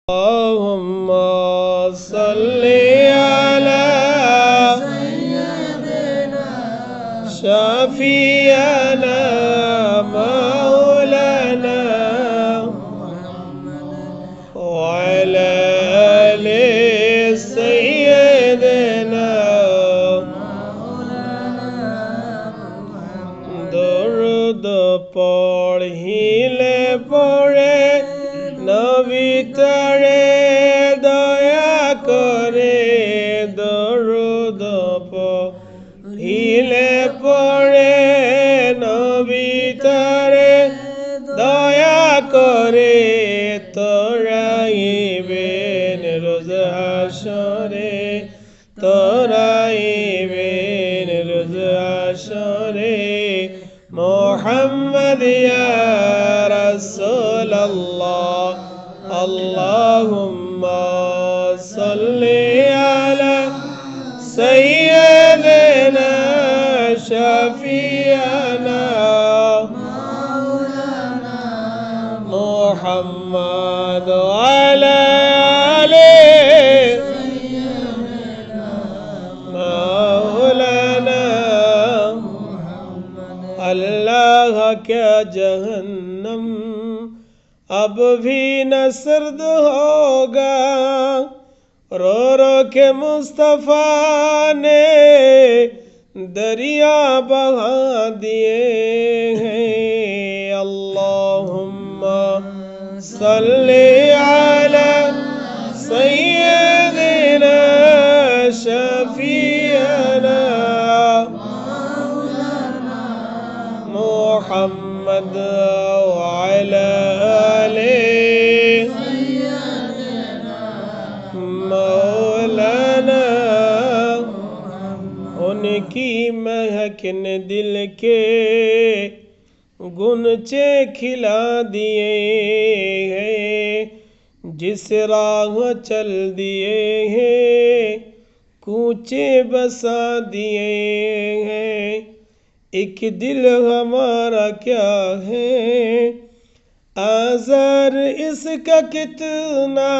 اللهم صل على سيدنا شفيعنا مولانا وعلى آل سيدنا درود পড়িলে পড়ে নবী তরে দয়া করে দরুদ পড়িলে পড়ে নবী তরে দয়া করে তোরাইবেন রোজ হাসরে তোরাইবেন রোজ হাসরে محمد يا رسول الله اللهم صل على سيدنا شفيعنا مولانا محمد وعلى آله سيدنا مولانا اللہ کیا جہنم اب بھی نہ سرد ہوگا رو رو کے مصطفیٰ نے دریا بہا دیے ہیں اللہم صلی علی سیدنا شفیعنا محمد وعلى آله مولانا ان کی مہک نے دل کے گنچے کھلا دیے ہیں جس راہ چل دیے ہیں کوچے بسا دیے ہیں ایک دل ہمارا کیا ہے آزار اس کا کتنا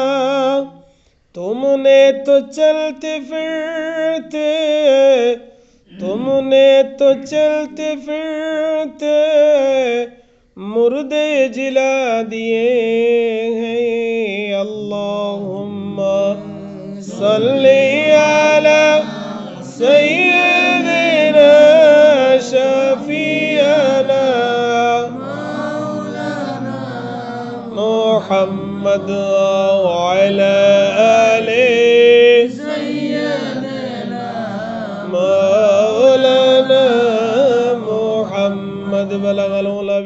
تم نے تو چلتے پھرتے مردے جلا دیے ہیں اللہم صلی علی سیدنا شفیعنا مولانا محمد وعلى آل سيدنا مولانا محمد بلغ العلا